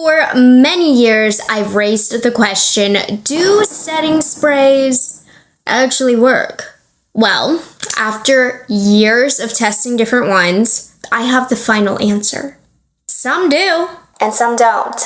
For many years, I've raised the question, do setting sprays actually work? Well, after years of testing different ones, I have the final answer. Some do, and some don't.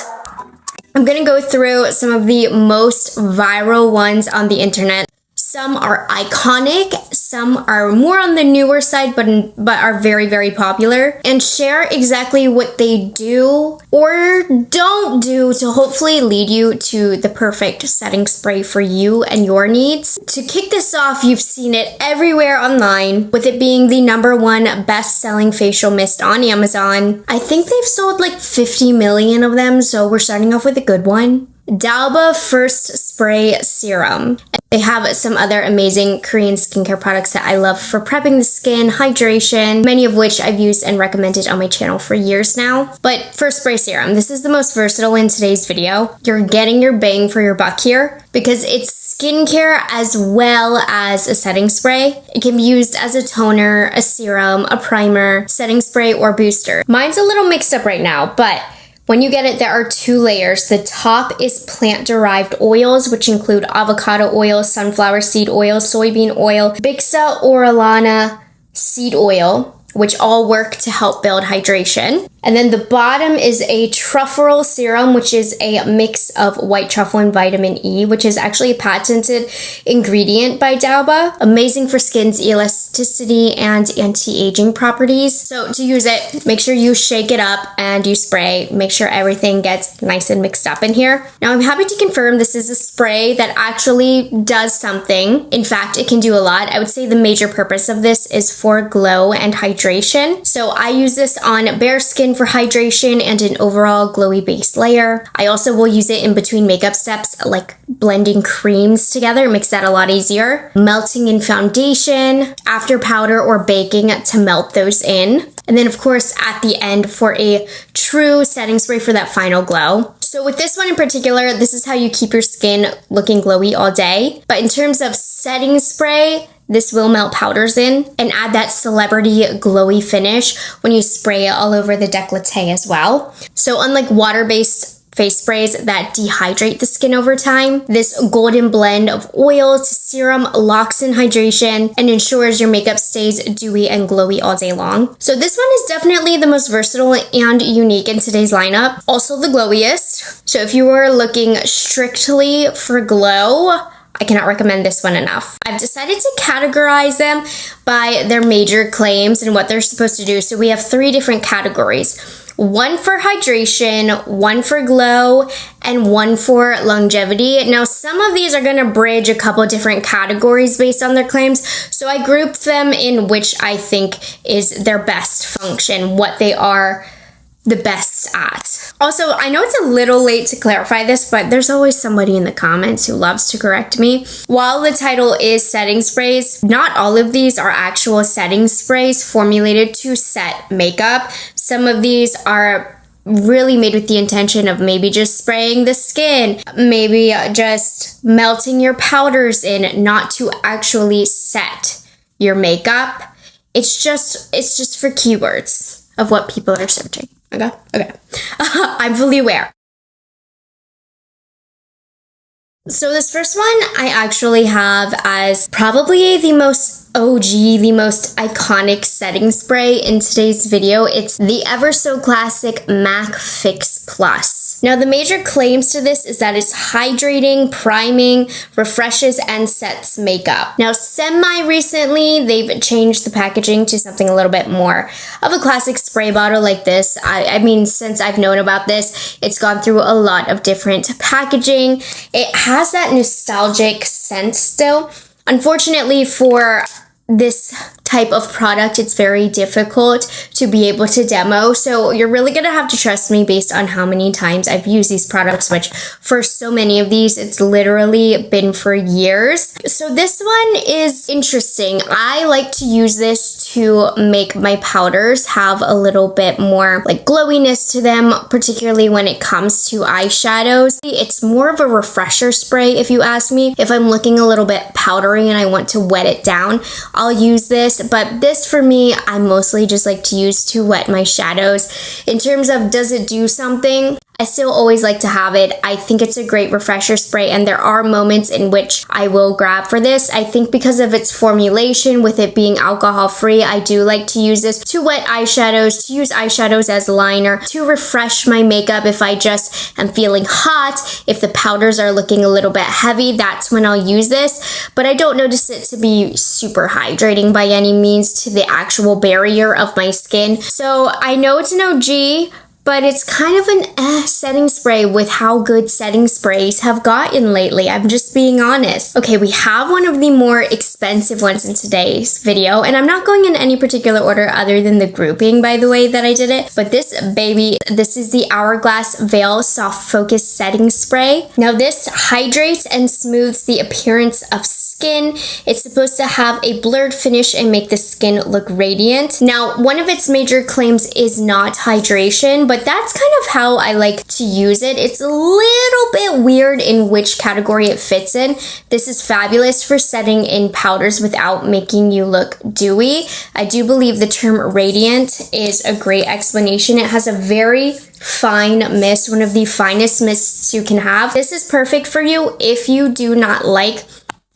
I'm gonna go through some of the most viral ones on the internet. Some are iconic, some are more on the newer side, but are very, very popular, and share exactly what they do or don't do to hopefully lead you to the perfect setting spray for you and your needs. To kick this off, you've seen it everywhere online, with it being the #1 best-selling facial mist on Amazon. I think they've sold like 50 million of them, so we're starting off with a good one. Dalba First Spray Serum. They have some other amazing Korean skincare products that I love for prepping the skin, hydration, many of which I've used and recommended on my channel for years now. But First Spray Serum, this is the most versatile in today's video. You're getting your bang for your buck here because it's skincare as well as a setting spray. It can be used as a toner, a serum, a primer, setting spray, or booster. Mine's a little mixed up right now, but when you get it, there are 2 layers. The top is plant-derived oils, which include avocado oil, sunflower seed oil, soybean oil, Bixa Orellana seed oil, which all work to help build hydration. And then the bottom is a truffle serum, which is a mix of white truffle and vitamin E, which is actually a patented ingredient by Dalba. Amazing for skin's elasticity and anti-aging properties. So to use it, make sure you shake it up and you spray. Make sure everything gets nice and mixed up in here. Now I'm happy to confirm this is a spray that actually does something. In fact, it can do a lot. I would say the major purpose of this is for glow and hydration. So I use this on bare skin for hydration and an overall glowy base layer. I also will use it in between makeup steps, like blending creams together. It makes that a lot easier. Melting in foundation, after powder or baking to melt those in. And then of course at the end for a true setting spray for that final glow. So with this one in particular, this is how you keep your skin looking glowy all day. But in terms of setting spray, this will melt powders in and add that celebrity glowy finish when you spray it all over the décolleté as well. So unlike water-based face sprays that dehydrate the skin over time, this golden blend of oil to serum locks in hydration and ensures your makeup stays dewy and glowy all day long. So this one is definitely the most versatile and unique in today's lineup. Also the glowiest. So if you were looking strictly for glow, I cannot recommend this one enough. I've decided to categorize them by their major claims and what they're supposed to do. So we have 3 different categories. 1 for hydration, 1 for glow, and 1 for longevity. Now, some of these are going to bridge a couple different categories based on their claims, so I grouped them in which I think is their best function, what they are the best at. Also, I know it's a little late to clarify this, but there's always somebody in the comments who loves to correct me. While the title is setting sprays, not all of these are actual setting sprays formulated to set makeup. Some of these are really made with the intention of maybe just spraying the skin, maybe just melting your powders in, not to actually set your makeup. It's just for keywords of what people are searching. Okay. I'm fully aware. So this first one I actually have as probably the most OG, the most iconic setting spray in today's video. It's the ever so classic MAC Fix Plus. Now the major claims to this is that it's hydrating, priming, refreshes, and sets makeup. Now semi-recently, they've changed the packaging to something a little bit more of a classic spray bottle like this. I mean, since I've known about this, it's gone through a lot of different packaging. It has that nostalgic scent still. Unfortunately for this type of product, it's very difficult to be able to demo, so you're really gonna have to trust me based on how many times I've used these products, which for so many of these, it's literally been for years. So this one is interesting. I like to use this to make my powders have a little bit more like glowiness to them, particularly when it comes to eyeshadows. It's more of a refresher spray if you ask me. If I'm looking a little bit powdery and I want to wet it down, I'll use this, but this for me, I mostly just like to use to wet my shadows. In terms of does it do something? I still always like to have it. I think it's a great refresher spray, and there are moments in which I will grab for this. I think because of its formulation, with it being alcohol free, I do like to use this to wet eyeshadows, to use eyeshadows as liner, to refresh my makeup if I just am feeling hot. If the powders are looking a little bit heavy, that's when I'll use this. But I don't notice it to be super hydrating by any means to the actual barrier of my skin. So I know it's an OG, but it's kind of an setting spray with how good setting sprays have gotten lately. I'm just being honest. Okay, we have one of the more expensive ones in today's video, and I'm not going in any particular order other than the grouping, by the way, that I did it. But this baby, this is the Hourglass Veil Soft Focus Setting Spray. Now this hydrates and smooths the appearance of skin. It's supposed to have a blurred finish and make the skin look radiant. Now, one of its major claims is not hydration, but that's kind of how I like to use it. It's a little bit weird in which category it fits in. This is fabulous for setting in powders without making you look dewy. I do believe the term radiant is a great explanation. It has a very fine mist, one of the finest mists you can have. This is perfect for you if you do not like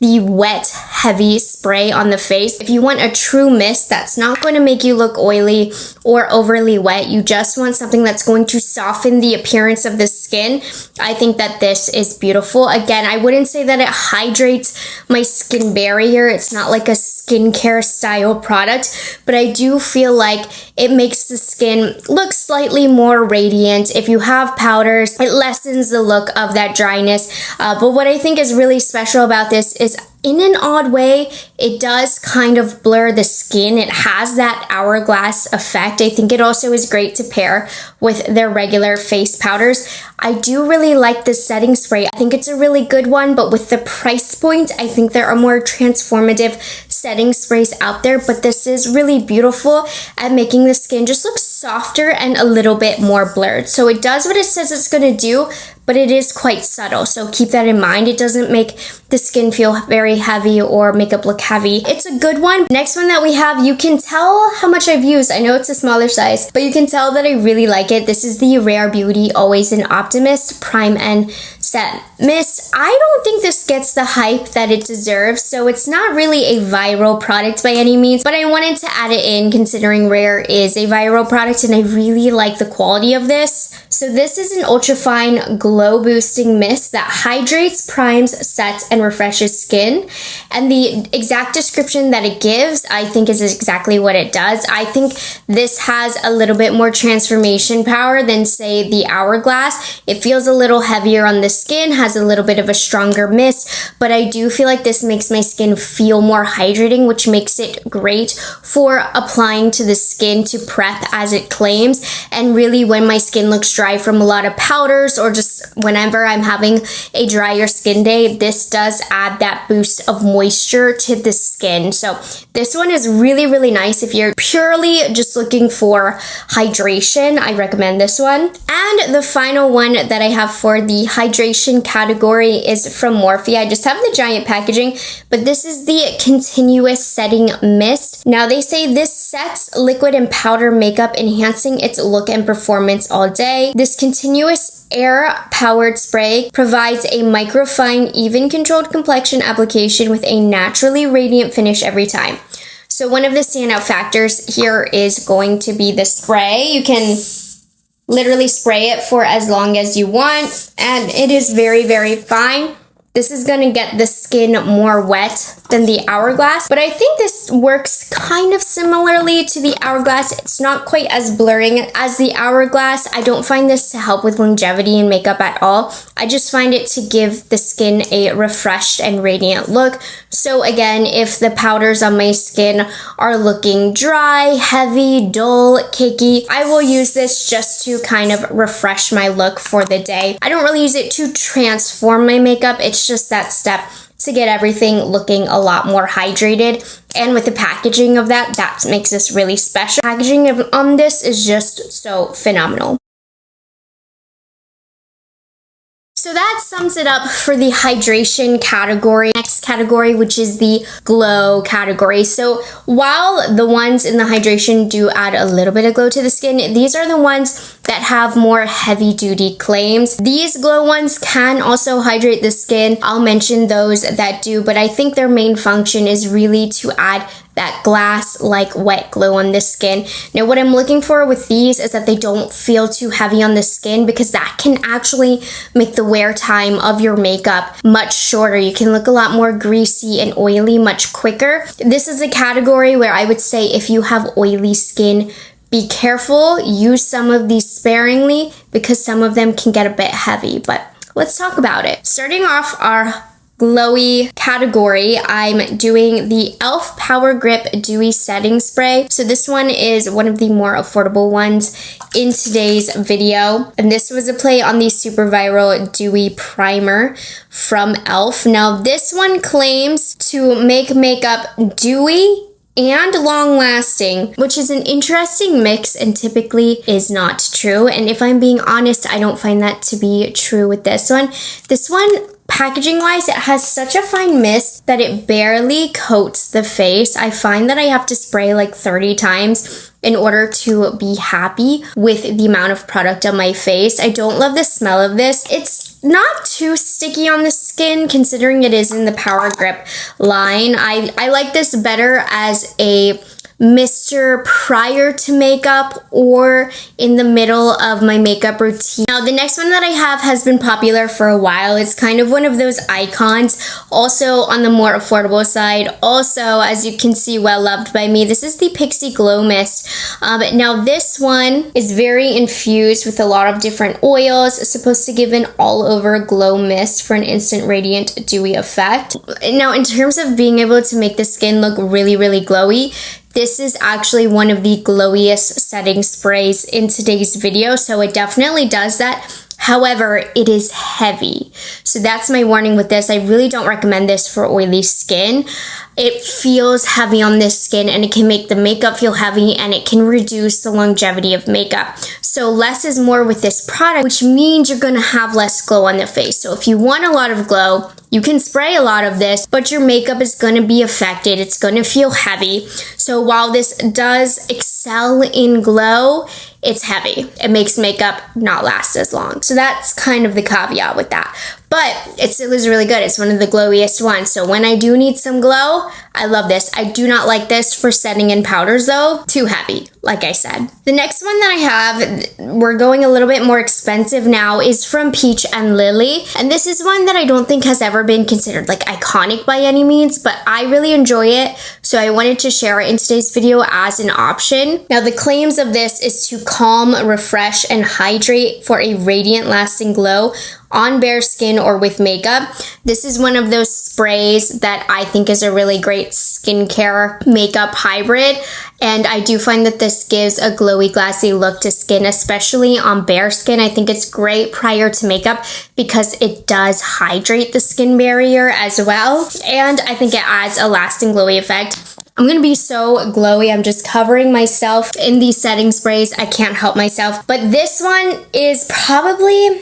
the wet, heavy spray on the face. If you want a true mist that's not going to make you look oily or overly wet, you just want something that's going to soften the appearance of the skin, I think that this is beautiful. Again, I wouldn't say that it hydrates my skin barrier. It's not like a skincare style product, but I do feel like it makes the skin look slightly more radiant. If you have powders, it lessens the look of that dryness. But what I think is really special about this is, in an odd way, it does kind of blur the skin. It has that hourglass effect. I think it also is great to pair with their regular face powders. I do really like this setting spray. I think it's a really good one, but with the price point, I think there are more transformative setting sprays out there, but this is really beautiful at making the skin just look softer and a little bit more blurred. So it does what it says it's going to do, but it is quite subtle. So keep that in mind. It doesn't make the skin feel very heavy or makeup look heavy. It's a good one. Next one that we have, you can tell how much I've used. I know it's a smaller size, but you can tell that I really like it. This is the Rare Beauty Always an Optimist Prime and Set Mist. I don't think this gets the hype that it deserves, so it's not really a viral product by any means, but I wanted to add it in considering Rare is a viral product and I really like the quality of this. So this is an ultra-fine glow boosting mist that hydrates, primes, sets, and refreshes skin. And the exact description that it gives, I think, is exactly what it does. I think this has a little bit more transformation power than, say, the Hourglass. It feels a little heavier on the skin, has a little bit of a stronger mist, but I do feel like this makes my skin feel more hydrating, which makes it great for applying to the skin to prep, as it claims. And really, when my skin looks dry from a lot of powders, or just whenever I'm having a drier skin day, this does add that boost of moisture to the skin. So this one is really, really nice. If you're purely just looking for hydration, I recommend this one. And the final one that I have for the hydration category is from Morphe. I just have the giant packaging, but this is the Continuous Setting Mist. Now they say this sets liquid and powder makeup, enhancing its look and performance all day. This continuous air-powered spray provides a microfine, even-controlled complexion application with a naturally radiant finish every time. So one of the standout factors here is going to be the spray. You can literally spray it for as long as you want, and it is very, very fine. This is going to get the skin more wet than the Hourglass, but I think this works kind of similarly to the Hourglass. It's not quite as blurring as the Hourglass. I don't find this to help with longevity in makeup at all. I just find it to give the skin a refreshed and radiant look. So again, if the powders on my skin are looking dry, heavy, dull, cakey, I will use this just to kind of refresh my look for the day. I don't really use it to transform my makeup. It's just that step to get everything looking a lot more hydrated. And with the packaging of that makes this really special. Packaging on this is just so phenomenal. So that sums it up for the hydration category. Next category, which is the glow category. So while the ones in the hydration do add a little bit of glow to the skin, these are the ones that have more heavy duty claims. These glow ones can also hydrate the skin. I'll mention those that do, but I think their main function is really to add that glass-like wet glow on the skin. Now, what I'm looking for with these is that they don't feel too heavy on the skin, because that can actually make the wear time of your makeup much shorter. You can look a lot more greasy and oily much quicker. This is a category where I would say if you have oily skin, be careful, use some of these sparingly, because some of them can get a bit heavy, but let's talk about it. Starting off our glowy category, I'm doing the e.l.f. Power Grip Dewy Setting Spray. So this one is one of the more affordable ones in today's video. And this was a play on the super viral Dewy Primer from e.l.f. Now this one claims to make makeup dewy and long-lasting, which is an interesting mix and typically is not true. And if I'm being honest, I don't find that to be true with this one. This one, packaging-wise, it has such a fine mist that it barely coats the face. I find that I have to spray like 30 times in order to be happy with the amount of product on my face. I don't love the smell of this. It's not too sticky on the skin considering it is in the Power Grip line. I like this better as a mister prior to makeup or in the middle of my makeup routine. Now the next one that I have has been popular for a while. It's kind of one of those icons, also on the more affordable side. Also, as you can see, well loved by me. This is the Pixi Glow Mist. Now this one is very infused with a lot of different oils. It's supposed to give an all over glow mist for an instant radiant dewy effect. Now in terms of being able to make the skin look really, really glowy, this is actually one of the glowiest setting sprays in today's video, so it definitely does that. However, it is heavy. So that's my warning with this. I really don't recommend this for oily skin. It feels heavy on this skin and it can make the makeup feel heavy and it can reduce the longevity of makeup. So less is more with this product, which means you're gonna have less glow on the face. So if you want a lot of glow, you can spray a lot of this, but your makeup is gonna be affected. It's gonna feel heavy. So while this does excel in glow, it's heavy. It makes makeup not last as long. So that's kind of the caveat with that. But it still is really good. It's one of the glowiest ones. So when I do need some glow, I love this. I do not like this for setting in powders though. Too heavy, like I said. The next one that I have, we're going a little bit more expensive now, is from Peach and Lily. And this is one that I don't think has ever been considered like iconic by any means, but I really enjoy it. So I wanted to share it in today's video as an option. Now the claims of this is to calm, refresh, and hydrate for a radiant lasting glow on bare skin or with makeup. This is one of those sprays that I think is a really great skincare makeup hybrid. And I do find that this gives a glowy, glassy look to skin, especially on bare skin. I think it's great prior to makeup because it does hydrate the skin barrier as well. And I think it adds a lasting glowy effect. I'm gonna be so glowy. I'm just covering myself in these setting sprays. I can't help myself. But this one is probably,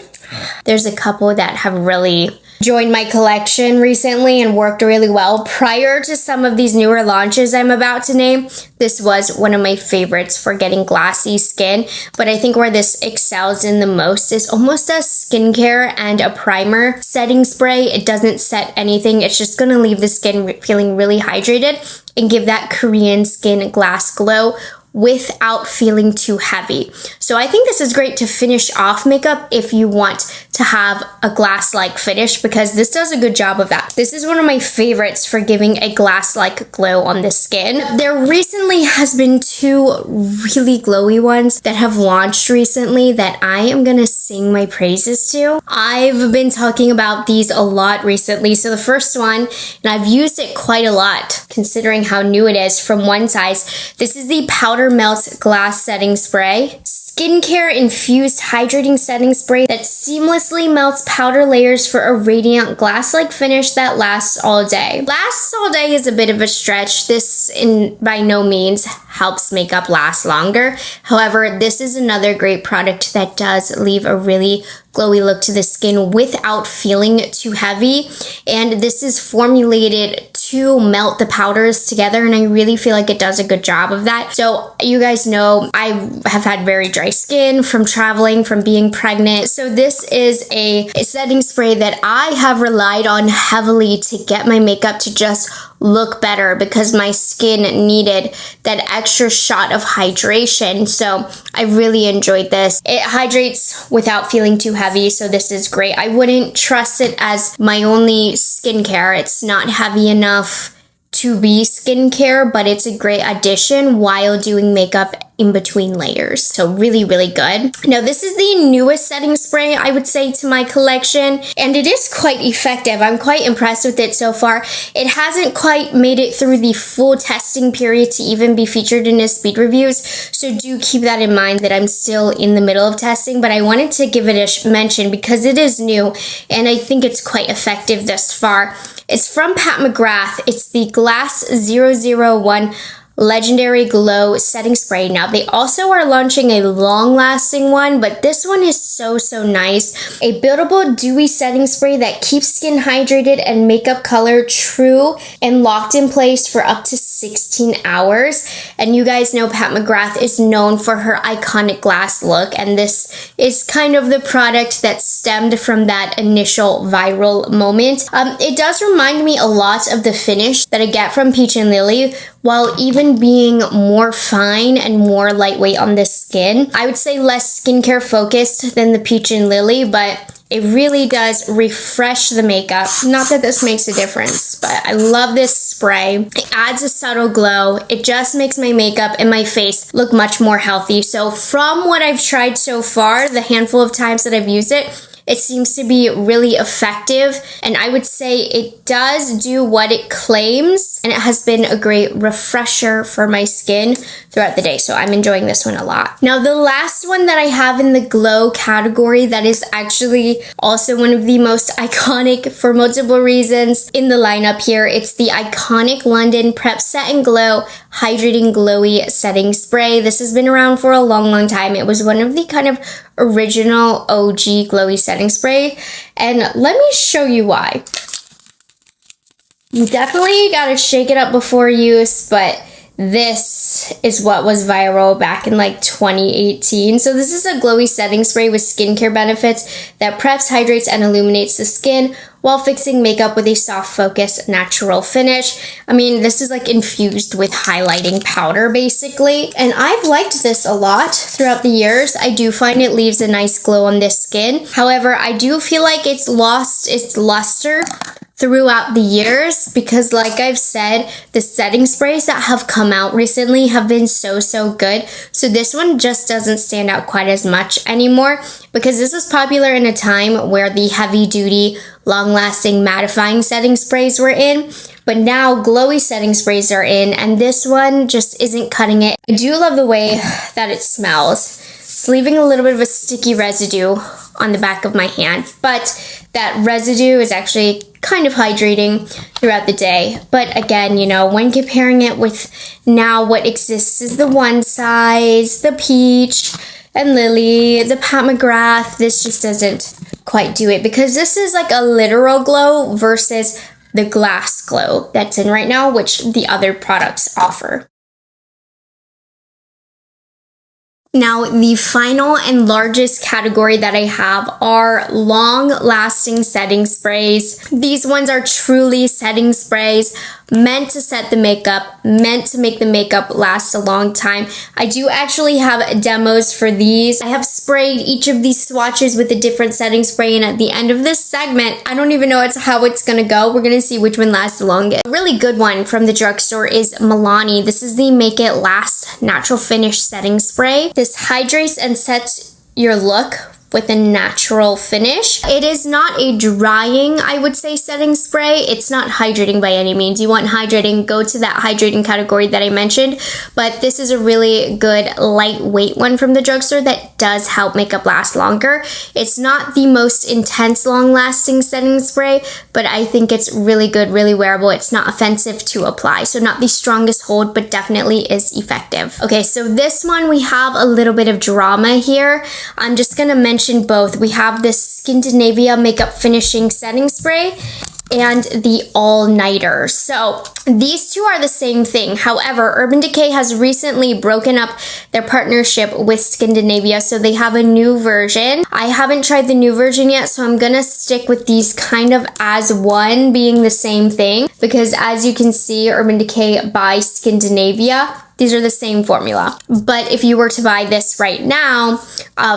there's a couple that have really joined my collection recently and worked really well. Prior to some of these newer launches I'm about to name, this was one of my favorites for getting glassy skin. But I think where this excels in the most is almost a skincare and a primer setting spray. It doesn't set anything. It's just gonna leave the skin feeling really hydrated and give that Korean skin glass glow without feeling too heavy. So I think this is great to finish off makeup if you want to have a glass-like finish, because this does a good job of that. This is one of my favorites for giving a glass-like glow on the skin. There recently has been two really glowy ones that have launched recently that I am gonna sing my praises to. I've been talking about these a lot recently. So the first one, and I've used it quite a lot considering how new it is from One Size. This is the Powder Melt Glass Setting Spray. Skincare infused hydrating setting spray that seamlessly melts powder layers for a radiant glass-like finish that lasts all day. Lasts all day is a bit of a stretch. This by no means helps makeup last longer. However, this is another great product that does leave a really glowy look to the skin without feeling too heavy. And this is formulated to melt the powders together, and I really feel like it does a good job of that. So you guys know I have had very dry skin from traveling, from being pregnant. So this is a setting spray that I have relied on heavily to get my makeup to just look better because my skin needed that extra shot of hydration. So I really enjoyed this. It hydrates without feeling too heavy, so this is great. I wouldn't trust it as my only skincare. It's not heavy enough to be skincare, but it's a great addition while doing makeup in between layers. So really, really good. Now, this is the newest setting spray, I would say, to my collection, and it is quite effective. I'm quite impressed with it so far. It hasn't quite made it through the full testing period to even be featured in his speed reviews, so do keep that in mind that I'm still in the middle of testing, but I wanted to give it a mention because it is new, and I think it's quite effective thus far. It's from Pat McGrath. It's the Glass 001 Legendary Glow Setting Spray. Now, they also are launching a long-lasting one, but this one is so nice. A buildable dewy setting spray that keeps skin hydrated and makeup color true and locked in place for up to 16 hours. And you guys know Pat McGrath is known for her iconic glass look, and this is kind of the product that stemmed from that initial viral moment. It does remind me a lot of the finish that I get from Peach and Lily, while even being more fine and more lightweight on the skin. I would say less skincare focused than the Peach and Lily, but it really does refresh the makeup. Not that this makes a difference, but I love this spray. It adds a subtle glow. It just makes my makeup and my face look much more healthy. So from what I've tried so far, the handful of times that I've used it, it seems to be really effective, and I would say it does do what it claims, and it has been a great refresher for my skin throughout the day, so I'm enjoying this one a lot. Now, the last one that I have in the glow category that is actually also one of the most iconic for multiple reasons in the lineup here, it's the iconic London Prep Set and Glow Hydrating Glowy Setting Spray. This has been around for a long time. It was one of the kind of original OG glowy setting spray, and let me show you why. You definitely gotta shake it up before use, but this is what was viral back in like 2018. So this is a glowy setting spray with skincare benefits that preps, hydrates, and illuminates the skin while fixing makeup with a soft focus natural finish. I mean, this is like infused with highlighting powder basically, and I've liked this a lot throughout the years. I do find it leaves a nice glow on this skin. However, I do feel like it's lost its luster throughout the years because, like I've said, the setting sprays that have come out recently have been so good. So this one just doesn't stand out quite as much anymore because this was popular in a time where the heavy-duty, long-lasting mattifying setting sprays were in. But now glowy setting sprays are in, and this one just isn't cutting it. I do love the way that it smells. It's leaving a little bit of a sticky residue on the back of my hand, but that residue is actually kind of hydrating throughout the day. But again, you know, when comparing it with now what exists is the One Size, the Peach and Lily, the Pat McGrath, this just doesn't quite do it because this is like a literal glow versus the glass glow that's in right now, which the other products offer. Now, the final and largest category that I have are long-lasting setting sprays. These ones are truly setting sprays meant to set the makeup, meant to make the makeup last a long time. I do actually have demos for these. I have sprayed each of these swatches with a different setting spray, and at the end of this segment, I don't even know how it's gonna go. We're gonna see which one lasts the longest. A really good one from the drugstore is Milani. This is the Make It Last Natural Finish Setting Spray. This hydrates and sets your look with a natural finish. It is not a drying, I would say, setting spray. It's not hydrating by any means. You want hydrating, go to that hydrating category that I mentioned. But this is a really good lightweight one from the drugstore that does help makeup last longer. It's not the most intense long-lasting setting spray, but I think it's really good, really wearable. It's not offensive to apply. So not the strongest hold, but definitely is effective. Okay, so this one we have a little bit of drama here. I'm just gonna mention mention both. We have this Skindinavia Makeup Finishing Setting Spray and the All-Nighter. So these two are the same thing. However, Urban Decay has recently broken up their partnership with Skindinavia, so they have a new version. I haven't tried the new version yet, so I'm gonna stick with these kind of as one, being the same thing, because as you can see, Urban Decay by Skindinavia, these are the same formula. But if you were to buy this right now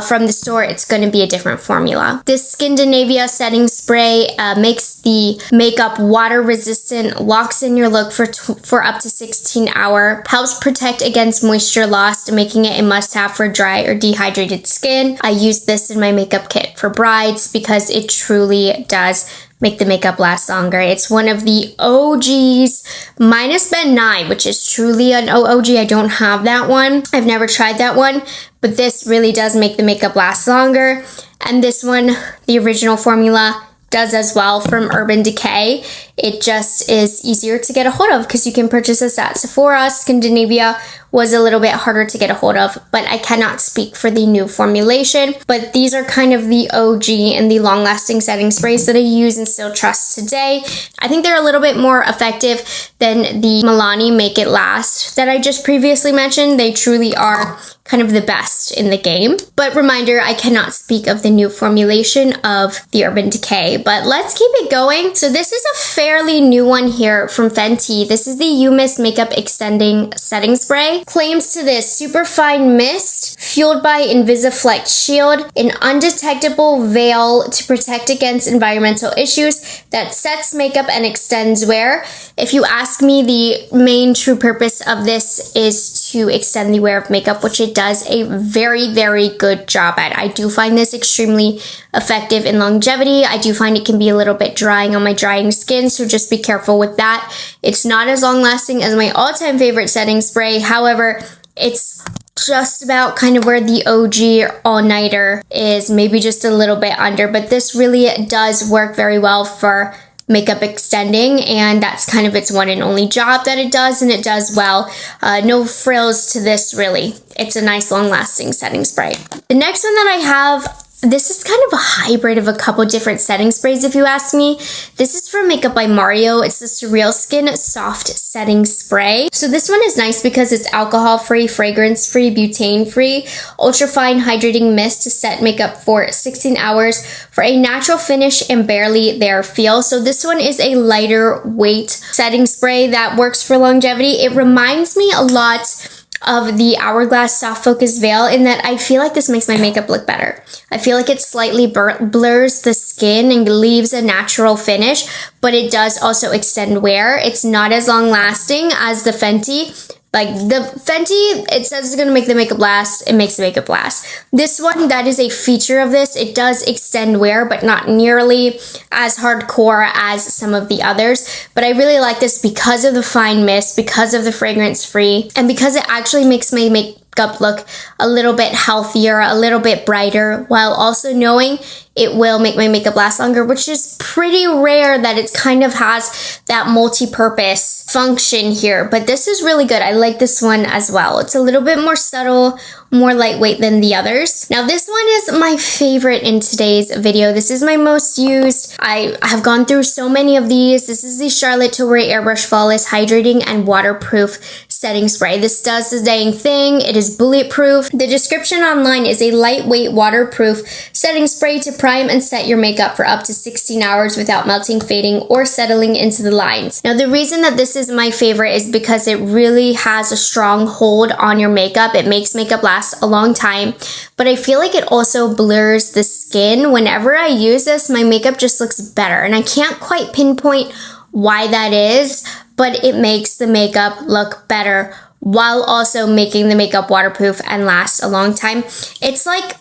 from the store, it's going to be a different formula. This Skindinavia setting spray makes the makeup water resistant, locks in your look for up to 16 hours, helps protect against moisture loss, making it a must-have for dry or dehydrated skin. I use this in my makeup kit for brides because it truly does make the makeup last longer. It's one of the OGs, minus Ben Nye, which is truly an OG. I don't have that one. I've never tried that one, but this really does make the makeup last longer. And this one, the original formula, does as well from Urban Decay. It just is easier to get a hold of because you can purchase this at Sephora. Skindinavia was a little bit harder to get a hold of, but I cannot speak for the new formulation. But these are kind of the OG and the long-lasting setting sprays that I use and still trust today. I think they're a little bit more effective than the Milani Make It Last that I just previously mentioned. They truly are kind of the best in the game. But reminder, I cannot speak of the new formulation of the Urban Decay, but let's keep it going. So this is a fairly new one here from Fenty. This is the You Mist Makeup Extending Setting Spray. Claims to this super fine mist fueled by Invisiflex Shield, an undetectable veil to protect against environmental issues that sets makeup and extends wear. If you ask me, the main true purpose of this is to extend the wear of makeup, which it does a very, very good job at. I do find this extremely effective in longevity. I do find it can be a little bit drying on my drying skin, so just be careful with that. It's not as long lasting as my all-time favorite setting spray. However, it's just about kind of where the OG All-Nighter is, maybe just a little bit under, but this really does work very well for makeup extending, and that's kind of its one and only job that it does, and it does well. No frills to this, really. It's a nice long-lasting setting spray. The next one that I have, this is kind of a hybrid of a couple different setting sprays, if you ask me. This is from Makeup by Mario. It's the Surreal Skin Soft Setting Spray. So this one is nice because it's alcohol-free, fragrance-free, butane-free, ultra-fine hydrating mist to set makeup for 16 hours for a natural finish and barely there feel. So this one is a lighter weight setting spray that works for longevity. It reminds me a lot of the Hourglass Soft Focus Veil in that I feel like this makes my makeup look better. I feel like it slightly blurs the skin and leaves a natural finish, but it does also extend wear. It's not as long lasting as the Fenty. Like the Fenty, it says it's going to make the makeup last. It makes the makeup last. This one, that is a feature of this. It does extend wear, but not nearly as hardcore as some of the others. But I really like this because of the fine mist, because of the fragrance free, and because it actually makes my makeup look a little bit healthier, a little bit brighter, while also knowing it will make my makeup last longer, which is pretty rare that it kind of has that multi-purpose function here. But this is really good. I like this one as well. It's a little bit more subtle, more lightweight than the others. Now this one is my favorite in today's video. This is my most used. I have gone through so many of these. This is the Charlotte Tilbury Airbrush Flawless Hydrating and Waterproof Setting Spray. This does the dang thing. It is bulletproof. The description online is a lightweight waterproof setting spray to prime and set your makeup for up to 16 hours without melting, fading, or settling into the lines. Now the reason that this is my favorite is because it really has a strong hold on your makeup. It makes makeup last a long time, but I feel like it also blurs the skin. Whenever I use this, my makeup just looks better, and I can't quite pinpoint why that is, but it makes the makeup look better while also making the makeup waterproof and last a long time. It's like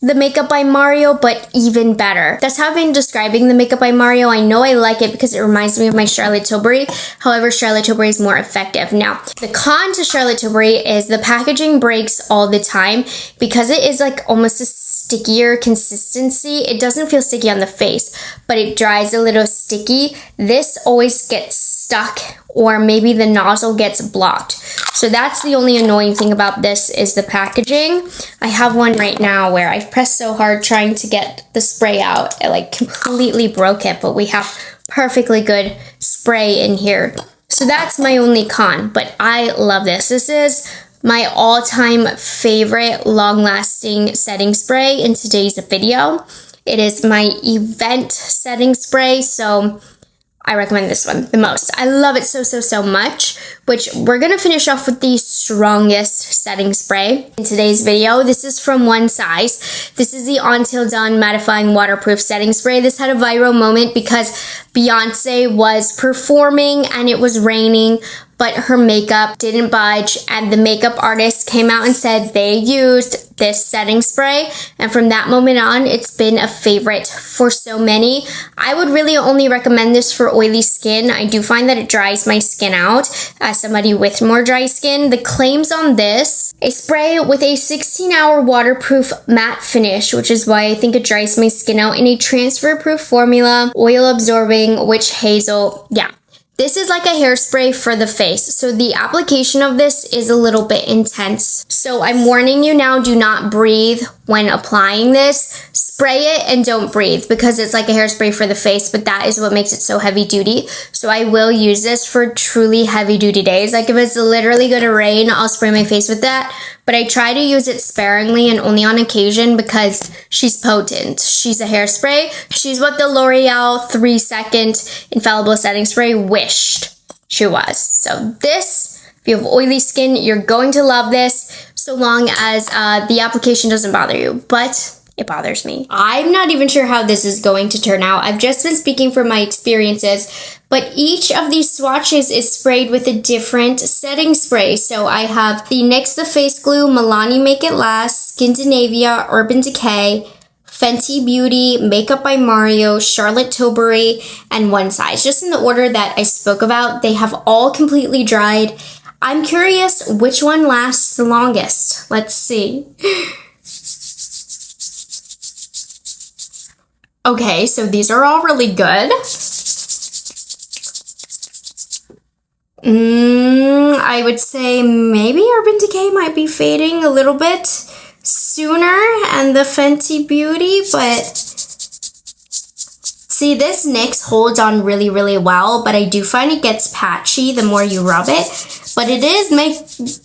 the Makeup by Mario, but even better. That's how I've been describing the Makeup by Mario. I know I like it because it reminds me of my Charlotte Tilbury. However, Charlotte Tilbury is more effective. Now, the con to Charlotte Tilbury is the packaging breaks all the time because it is like almost a stickier consistency. It doesn't feel sticky on the face, but it dries a little sticky. This always gets stuck, or maybe the nozzle gets blocked. So that's the only annoying thing about this is the packaging. I have one right now where I've pressed so hard trying to get the spray out. It like completely broke it, but we have perfectly good spray in here. So that's my only con, but I love this. This is my all-time favorite long-lasting setting spray in today's video. It is my event setting spray, so I recommend this one the most. I love it so much, which we're gonna finish off with the strongest setting spray in today's video. This is from One Size. This is the Until Dawn Mattifying Waterproof Setting Spray. This had a viral moment because Beyonce was performing and it was raining, but her makeup didn't budge, and the makeup artist came out and said they used this setting spray, and from that moment on, it's been a favorite for so many. I would really only recommend this for oily skin. I do find that it dries my skin out as somebody with more dry skin. The claims on this, a spray with a 16-hour waterproof matte finish, which is why I think it dries my skin out, in a transfer-proof formula, oil-absorbing witch hazel. Yeah. This is like a hairspray for the face, so the application of this is a little bit intense. So I'm warning you now, do not breathe when applying this. Spray it and don't breathe because it's like a hairspray for the face, but that is what makes it so heavy duty. So I will use this for truly heavy duty days. Like if it's literally gonna rain, I'll spray my face with that. But I try to use it sparingly and only on occasion because she's potent. She's a hairspray. She's what the L'Oreal 3-second infallible setting spray wished she was. So this, if you have oily skin, you're going to love this so long as the application doesn't bother you. But it bothers me. I'm not even sure how this is going to turn out. I've just been speaking from my experiences, but each of these swatches is sprayed with a different setting spray. So I have the NYX The Face Glue, Milani Make It Last, Skindinavia, Urban Decay, Fenty Beauty, Makeup by Mario, Charlotte Tilbury, and One Size. Just in the order that I spoke about, they have all completely dried. I'm curious which one lasts the longest. Let's see. Okay, so these are all really good. I would say maybe Urban Decay might be fading a little bit sooner, and the Fenty Beauty, but see, this NYX holds on really well, but I do find it gets patchy the more you rub it. But it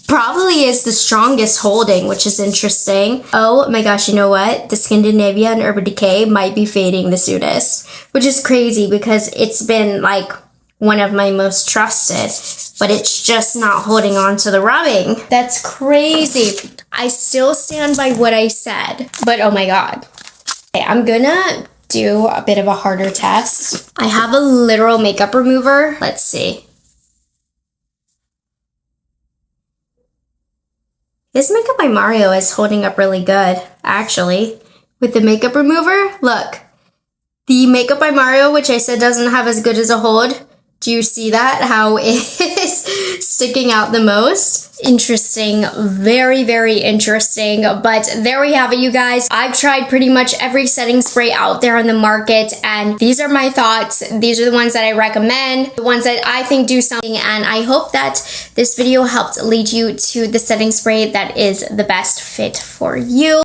probably is the strongest holding, which is interesting. Oh my gosh, you know what? The Skindinavia and Urban Decay might be fading the soonest, which is crazy because it's been like one of my most trusted, but it's just not holding on to the rubbing. That's crazy. I still stand by what I said, but oh my God. Okay, I'm gonna do a bit of a harder test. I have a literal makeup remover. Let's see. This Makeup by Mario is holding up really good, actually. With the makeup remover, look. The Makeup by Mario, which I said doesn't have as good as a hold, do you see that? How it is sticking out the most? Interesting. Very interesting. But there we have it, you guys. I've tried pretty much every setting spray out there on the market, and these are my thoughts. These are the ones that I recommend, the ones that I think do something, and I hope that this video helped lead you to the setting spray that is the best fit for you.